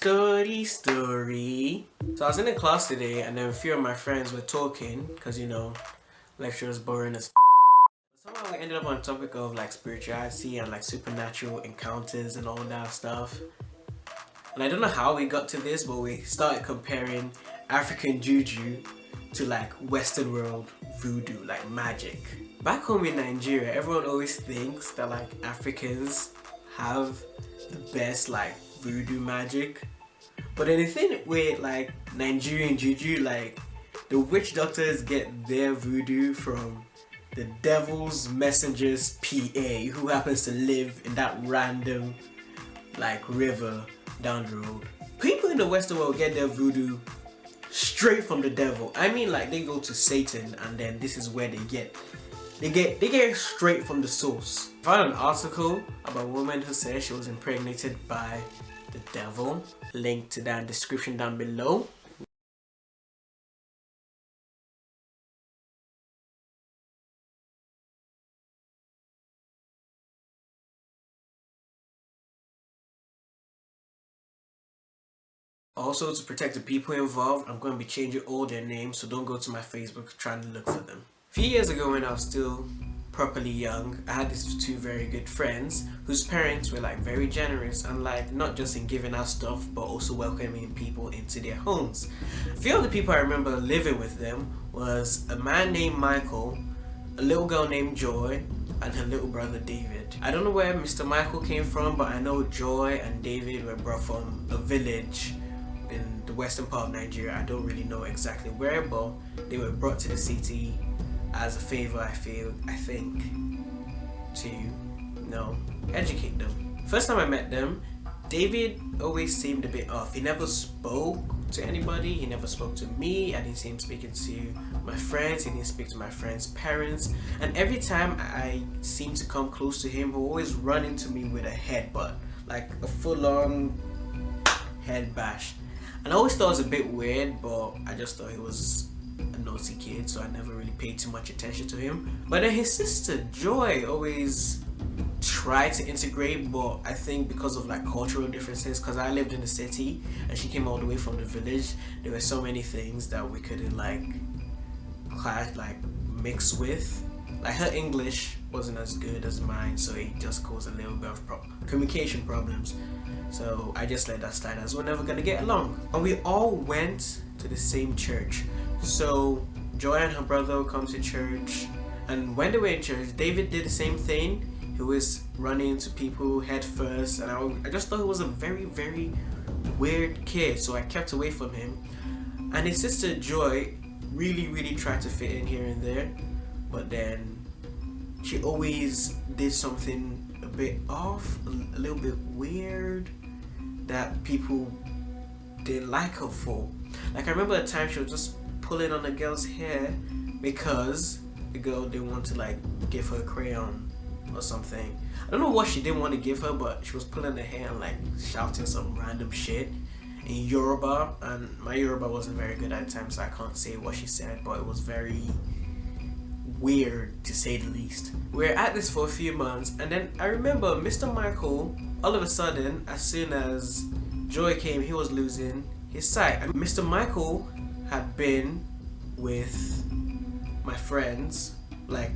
Story. So I was in the class today and then a few of my friends were talking because lecturers boring as somehow we ended up on the topic of like spirituality and like supernatural encounters and all that stuff. And I don't know how we got to this, but we started comparing African juju to like Western world voodoo, like magic. Back home in Nigeria, everyone always thinks that like Africans have the best like voodoo magic. But then the thing with like Nigerian juju, like the witch doctors get their voodoo from the devil's messenger's PA who happens to live in that random like river down the road. People in the Western world get their voodoo straight from the devil. I mean, like they go to Satan and then this is where they get it straight from the source. I found an article about a woman who said she was impregnated by the devil. Link to that in the description down below. Also, to protect the people involved, I'm going to be changing all their names, so don't go to my Facebook trying to look for them. A few years ago when I was still properly young, I had these two very good friends whose parents were like very generous and like not just in giving out stuff but also welcoming people into their homes. A few of the people I remember living with them was a man named Michael, a little girl named Joy, and her little brother David. I don't know where Mr. Michael came from, but I know Joy and David were brought from a village in the western part of Nigeria. I don't really know exactly where, but they were brought to the city as a favor, I think, to educate them. First time I met them, David always seemed a bit off. He never spoke to anybody, he never spoke to me, I didn't see him speaking to my friends, he didn't speak to my friends' parents, and every time I seemed to come close to him, he would always run into me with a headbutt, like a full-on head bash. And I always thought it was a bit weird, but I just thought he was a naughty kid, so I never really paid too much attention to him. But then his sister Joy always tried to integrate, but I think because of like cultural differences, because I lived in the city and she came all the way from the village, there were so many things that we couldn't like mix with. Like her English wasn't as good as mine, so it just caused a little bit of communication problems. So I just let that slide as we're never gonna get along. And we all went to the same church. So Joy and her brother would come to church, and when they were in church, David did the same thing. He was running into people head first, and I just thought he was a very, very weird kid, so I kept away from him. And his sister Joy really tried to fit in here and there, but then she always did something a bit off, a little bit weird that people didn't like her for. Like I remember a time she was just pulling on the girl's hair because the girl didn't want to like give her a crayon or something. I don't know what she didn't want to give her, but she was pulling her hair and like shouting some random shit in Yoruba, and my Yoruba wasn't very good at the time, so I can't say what she said, but it was very weird to say the least. We were at this for a few months, and then I remember Mr. Michael, all of a sudden, as soon as Joy came, he was losing his sight. And Mr. Michael had been with my friends like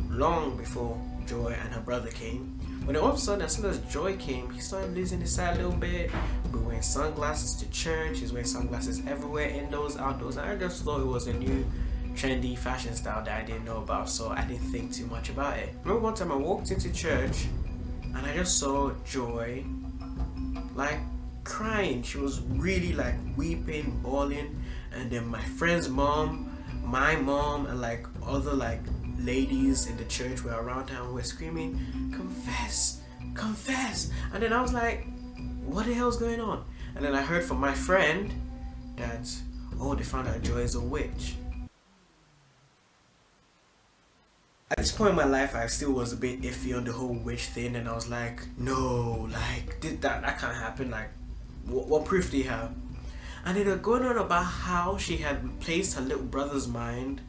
long before Joy and her brother came. But then all of a sudden, as soon as Joy came, he started losing his sight a little bit. We were wearing sunglasses to church, he's wearing sunglasses everywhere, indoors, outdoors, and I just thought it was a new trendy fashion style that I didn't know about, so I didn't think too much about it. I remember one time I walked into church and I just saw Joy like crying. She was really like weeping, bawling, and then my friend's mom, my mom, and like other like ladies in the church were around her and were screaming, confess, confess. And then I was like, what the hell's going on? And then I heard from my friend that, oh, they found out Joy is a witch. At this point in my life, I still was a bit iffy on the whole witch thing, and I was like, no, like, that can't happen, like, what proof do you have? And they were going on about how she had replaced her little brother's mind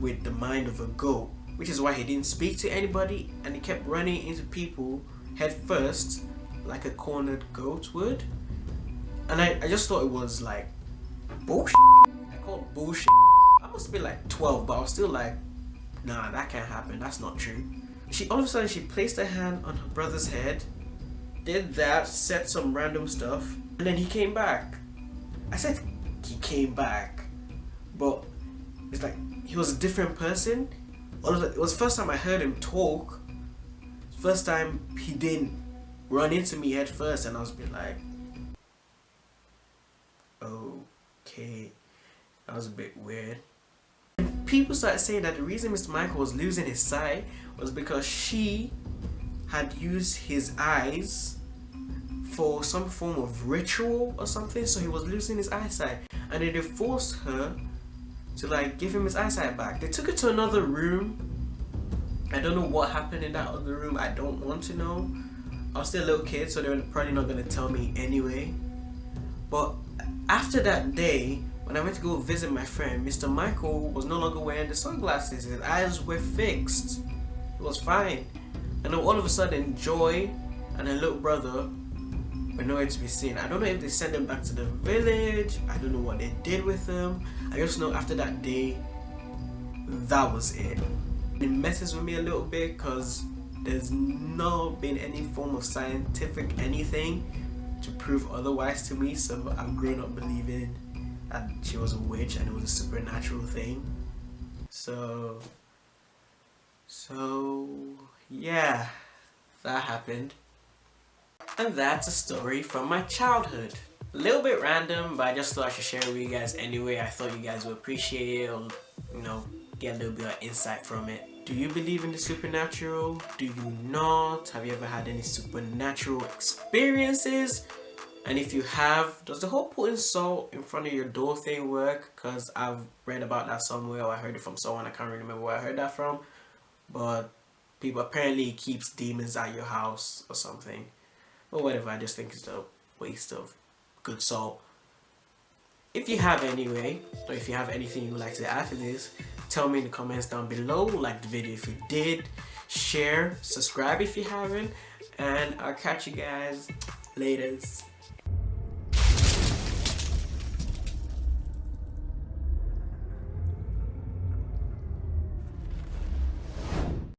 with the mind of a goat, which is why he didn't speak to anybody, and he kept running into people head first, like a cornered goat would. And I just thought it was like bullshit. I called bullshit. I must be like 12, but I was still like, nah, that can't happen. That's not true. She all of a sudden she placed her hand on her brother's head, did that, said some random stuff, and then he came back. I said he came back, but it's like he was a different person. It was the first time I heard him talk. First time he didn't run into me head first, and I was a bit like, okay, that was a bit weird. People started saying that the reason Mr. Michael was losing his sight was because she had used his eyes for some form of ritual or something, so he was losing his eyesight, and then they forced her to like give him his eyesight back. They took her to another room. I don't know what happened in that other room. I don't want to know. I was still a little kid, so they were probably not going to tell me anyway. But after that day, when I went to go visit my friend, Mr. Michael was no longer wearing the sunglasses. His eyes were fixed. It was fine. And then all of a sudden, Joy and her little brother were nowhere to be seen. I don't know if they sent them back to the village. I don't know what they did with them. I just know after that day, that was it. It messes with me a little bit because there's not been any form of scientific anything to prove otherwise to me, so I've grown up believing that she was a witch and it was a supernatural thing. So yeah, that happened. And that's a story from my childhood. A little bit random, but I just thought I should share it with you guys anyway. I thought you guys would appreciate it, or get a little bit of insight from it. Do you believe in the supernatural? Do you not? Have you ever had any supernatural experiences? And if you have, does the whole putting salt in front of your door thing work? Because I've read about that somewhere, or I heard it from someone. I can't really remember where I heard that from. But people apparently it keeps demons at your house or something. Or whatever, I just think it's a waste of good salt. If you have anyway, or if you have anything you would like to add to this, tell me in the comments down below. Like the video if you did, share, subscribe if you haven't, and I'll catch you guys later.